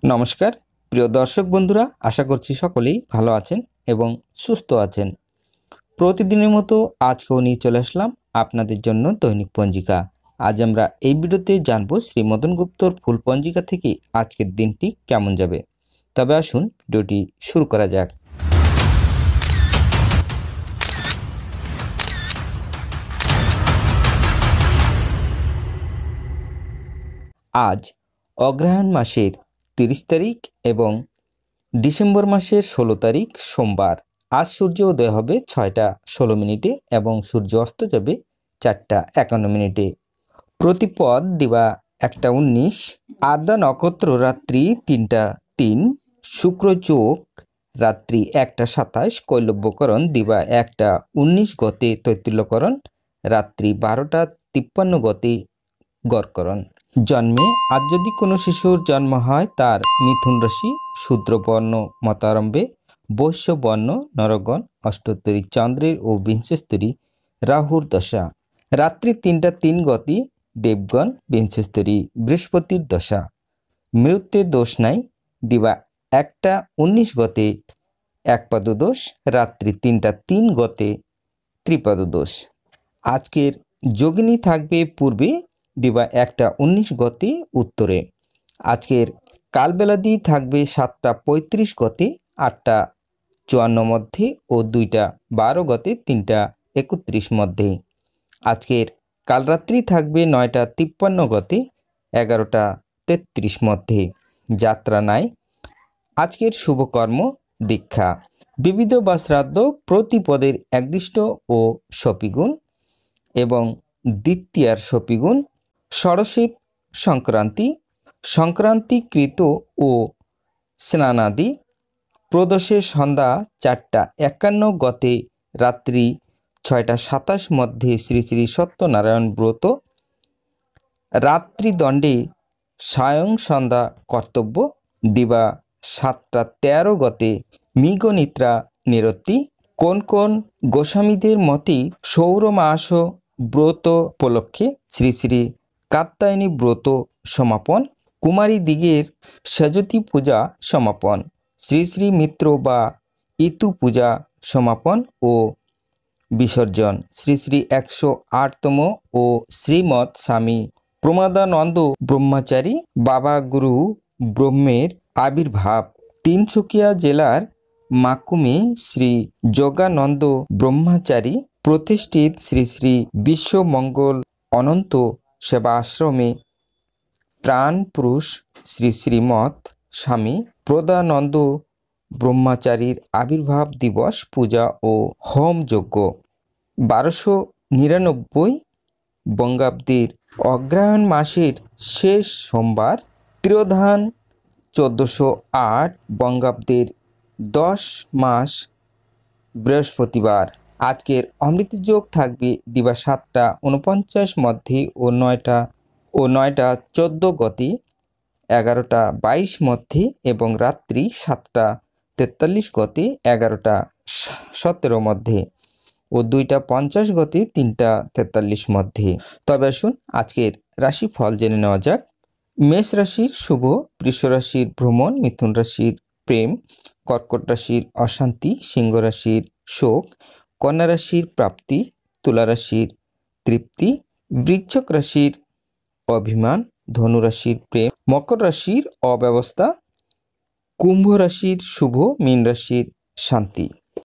নমস্কার প্রিয় দর্শক বন্ধুরা, আশা করছি সকলেই ভালো আছেন এবং সুস্থ আছেন। প্রতিদিনের মতো আজকেও নিয়ে চলে আসলাম আপনাদের জন্য দৈনিক পঞ্জিকা। আজ আমরা এই ভিডিওতে জানবো শ্রী মদন গুপ্তর ফুল পঞ্জিকা থেকে আজকের দিনটি কেমন যাবে। তবে আসুন ভিডিওটি শুরু করা যাক। আজ অগ্রহায়ণ মাসের 30 তারিখ এবং ডিসেম্বর মাসের 16 তারিখ সোমবার। আজ সূর্য উদয় হবে 6টা 16 মিনিটে এবং সূর্য অস্ত যাবে 4টা 51 মিনিটে। প্রতিপদ দিবা 1টা 19, আদ্রা নক্ষত্র রাত্রি 3টা 3, শুক্র যোগ রাত্রি 1টা 27, কৈলব্যকরণ দিবা 1টা 19 গতে তৈতুল্যকরণ রাত্রি 12টা 53 গতে গড়করণ। জন্মে আজ যদি কোনো শিশুর জন্ম হয় তার মিথুন রাশি, শূদ্রবর্ণ মতারম্ভে, বৈশ্যবর্ণ নরগণ, অষ্টোত্তরী চন্দ্রের ও বিংশস্তরী রাহুর দশা, রাত্রি 3টা 3 গতি দেবগণ, বিংশস্তরী বৃহস্পতির দশা। মৃত্যুর দোষ নাই, দিবা 1টা 19 গতে একপাদ দোষ, রাত্রি 3টা 3 গতে ত্রিপাদ দোষ। আজকের যোগিনী থাকবে পূর্বে, দিবা 1টা 19 গতে উত্তরে। আজকের কালবেলাদি থাকবে 7টা 35 গতে 8টা 54 মধ্যে ও 2টা 12 গতে 3টা 31 মধ্যে। আজকের কালরাত্রি থাকবে 9টা 53 গতে 11টা 33 মধ্যে। যাত্রা নাই। আজকের শুভকর্ম দীক্ষা, বিবিধ বা শ্রাদ্ধ, প্রতিপদের একদিষ্ট ও সপিগুণ এবং দ্বিতীয়ার সপিগুণ, ষড়শীত সংক্রান্তি, সংক্রান্তিকৃত ও স্নানাদি, প্রদোষের সন্ধ্যা 4টা 51 গতে রাত্রি 6টা 27 মধ্যে শ্রী শ্রী সত্যনারায়ণ ব্রত, রাত্রিদণ্ডে সায়ং সন্ধ্যা কর্তব্য, দিবা 7টা 13 গতে মৃগনিদ্রা নিরতি। কোন কোন গোস্বামীদের মতে সৌর মাস ব্রত উপলক্ষে শ্রী শ্রী কাত্যায়নী ব্রত সমাপন, কুমারী দিগের সেজতি পূজা সমাপন, শ্রী শ্রী মিত্র বা ইতু পূজা সমাপন ও বিসর্জন, শ্রী শ্রী 108তম ও শ্রীমৎ স্বামী প্রমাদানন্দ ব্রহ্মচারী বাবা গুরু ব্রহ্মের আবির্ভাব। তিনসুকিয়া জেলার মাকুমে শ্রী যোগানন্দ ব্রহ্মচারী প্রতিষ্ঠিত শ্রী শ্রী বিশ্বমঙ্গল অনন্ত সেবা আশ্রমে প্রাণ পুরুষ শ্রী শ্রীমৎ স্বামী প্রদানন্দ ব্রহ্মচারীর আবির্ভাব দিবস পূজা ও হোম যজ্ঞ। 1299 বঙ্গাব্দের অগ্রহায়ণ মাসের শেষ সোমবার, ত্রয়োধান 1408 বঙ্গাব্দের 10 মাস বৃহস্পতিবার। আজকের অমৃত যোগ থাকবে দিবা 7টা 49 মধ্যে ও 9টা 14 গতি 11টা 22 মধ্যে এবং রাত্রি 7টা 43 গতি 11টা 17 মধ্যে ও 2টা 50 গতি 3টা 43 মধ্যে। তবে আসুন আজকের রাশিফল জেনে নেওয়া যাক। মেষ রাশির শুভ, বৃষ রাশির ভ্রমণ, মিথুন রাশির প্রেম, কর্কট রাশির অশান্তি, সিংহ রাশির শোক, কন্যা রাশির প্রাপ্তি, তুলা রাশির তৃপ্তি, বৃশ্চিক রাশির অভিমান, ধনু রাশির প্রেম, মকর রাশির অব্যবস্থা, কুম্ভ রাশির শুভ, মীন রাশির শান্তি।